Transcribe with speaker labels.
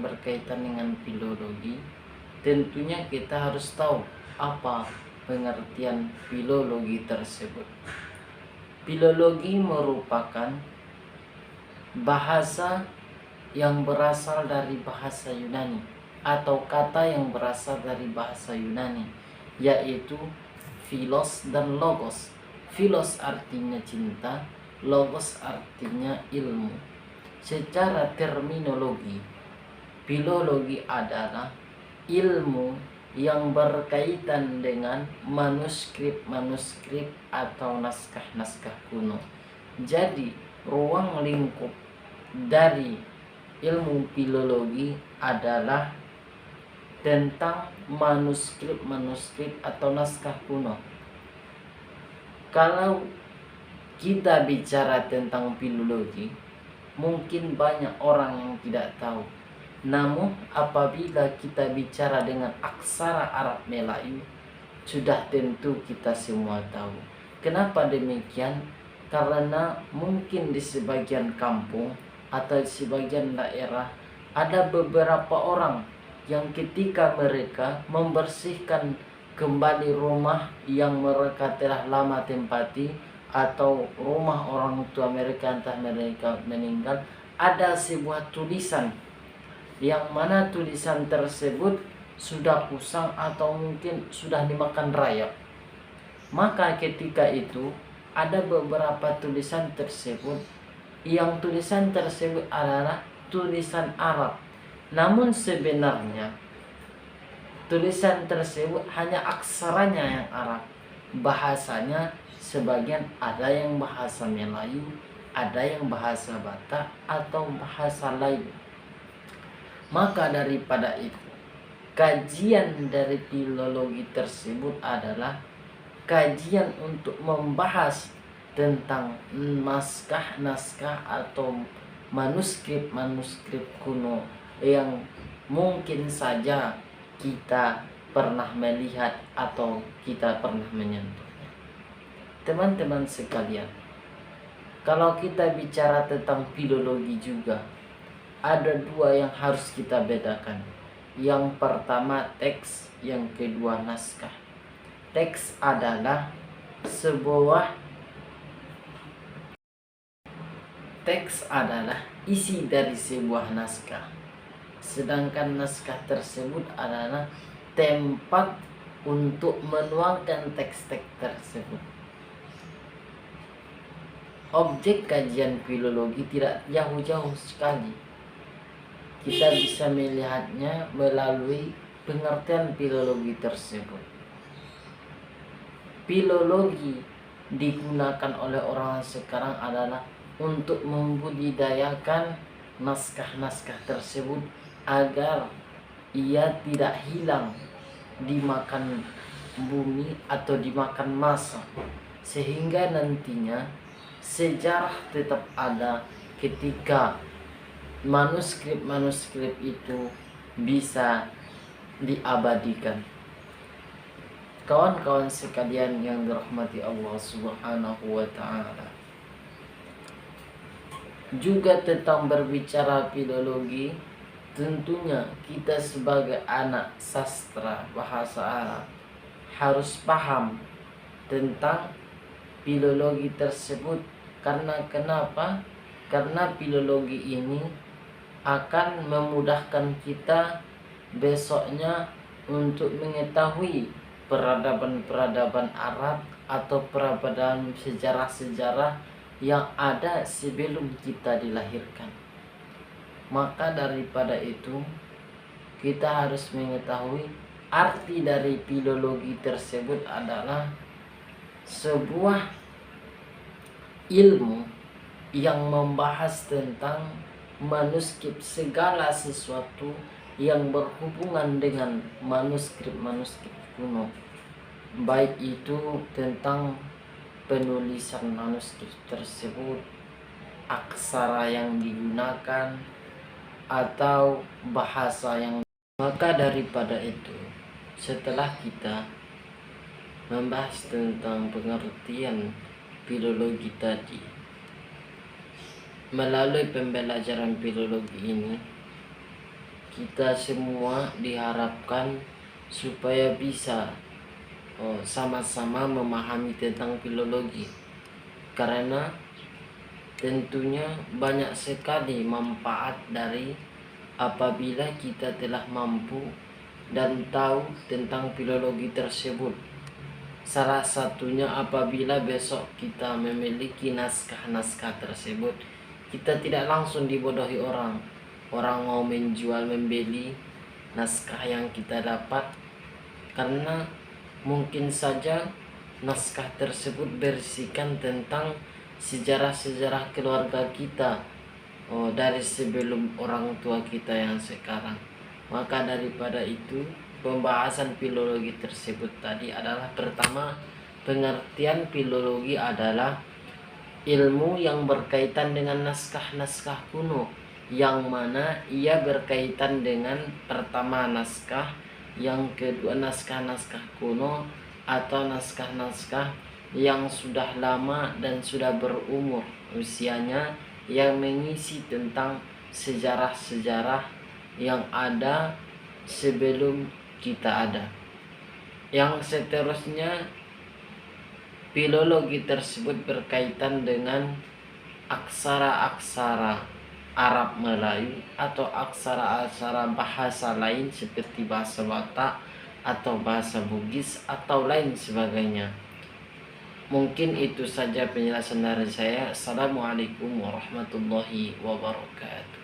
Speaker 1: berkaitan dengan filologi, tentunya kita harus tahu apa pengertian filologi tersebut. Filologi merupakan bahasa yang berasal dari bahasa Yunani atau kata yang berasal dari bahasa Yunani, yaitu philos dan logos. Philos artinya cinta, logos artinya ilmu. Secara terminologi, filologi adalah ilmu yang berkaitan dengan manuskrip-manuskrip atau naskah-naskah kuno. Jadi, ruang lingkup dari ilmu filologi adalah tentang manuskrip-manuskrip atau naskah kuno. Kalau kita bicara tentang filologi, mungkin banyak orang yang tidak tahu. Namun apabila kita bicara dengan aksara Arab Melayu, sudah tentu kita semua tahu. Kenapa demikian? Karena mungkin di sebagian kampung atau di sebagian daerah ada beberapa orang yang ketika mereka membersihkan kembali rumah yang mereka telah lama tempati atau rumah orang tua mereka, entah mereka meninggal, ada sebuah tulisan yang mana tulisan tersebut sudah kusam atau mungkin sudah dimakan rayap. Maka ketika itu ada beberapa tulisan tersebut yang tulisan tersebut adalah tulisan Arab. Namun sebenarnya tulisan tersebut hanya aksaranya yang Arab. Bahasanya sebagian ada yang bahasa Melayu, ada yang bahasa Batak atau bahasa lain. Maka daripada itu, kajian dari filologi tersebut adalah kajian untuk membahas tentang naskah-naskah atau manuskrip-manuskrip kuno yang mungkin saja kita pernah melihat atau kita pernah menyentuhnya. Teman-teman sekalian, kalau kita bicara tentang filologi juga, ada dua yang harus kita bedakan. Yang pertama teks, yang kedua naskah. Teks adalah isi dari sebuah naskah. Sedangkan naskah tersebut adalah tempat untuk menuangkan teks-teks tersebut. Objek kajian filologi tidak jauh-jauh sekali. Kita bisa melihatnya melalui pengertian filologi tersebut. Filologi digunakan oleh orang sekarang adalah untuk membudidayakan naskah-naskah tersebut agar ia tidak hilang dimakan bumi atau dimakan masa, sehingga nantinya sejarah tetap ada ketika manuskrip-manuskrip itu bisa diabadikan. Kawan-kawan sekalian yang dirahmati Allah Subhanahu wa ta'ala, juga tentang berbicara filologi, tentunya kita sebagai anak sastra bahasa Arab harus paham tentang filologi tersebut. Karena kenapa? Karena filologi ini akan memudahkan kita besoknya untuk mengetahui peradaban-peradaban Arab atau peradaban sejarah-sejarah yang ada sebelum kita dilahirkan. Maka daripada itu, kita harus mengetahui arti dari filologi tersebut adalah sebuah ilmu yang membahas tentang manuskrip, segala sesuatu yang berhubungan dengan manuskrip-manuskrip kuno, baik itu tentang penulisan manuskrip tersebut, aksara yang digunakan, atau bahasa yang. Maka daripada itu, setelah kita membahas tentang pengertian filologi tadi, melalui pembelajaran filologi ini kita semua diharapkan supaya bisa sama-sama memahami tentang filologi, karena tentunya banyak sekali manfaat dari apabila kita telah mampu dan tahu tentang filologi tersebut. Salah satunya apabila besok kita memiliki naskah-naskah tersebut, kita tidak langsung dibodohi orang. Orang mau menjual membeli naskah yang kita dapat, karena mungkin saja naskah tersebut berisikan tentang sejarah-sejarah keluarga kita, dari sebelum orang tua kita yang sekarang. Maka daripada itu, pembahasan filologi tersebut tadi adalah, pertama, pengertian filologi adalah ilmu yang berkaitan dengan naskah-naskah kuno, yang mana ia berkaitan dengan, pertama, naskah, yang kedua naskah-naskah kuno atau naskah-naskah yang sudah lama dan sudah berumur usianya, yang mengisi tentang sejarah-sejarah yang ada sebelum kita ada. Yang seterusnya, filologi tersebut berkaitan dengan aksara-aksara Arab Melayu atau aksara-aksara bahasa lain seperti bahasa Batak atau bahasa Bugis atau lain sebagainya. Mungkin itu saja penjelasan dari saya. Assalamualaikum warahmatullahi wabarakatuh.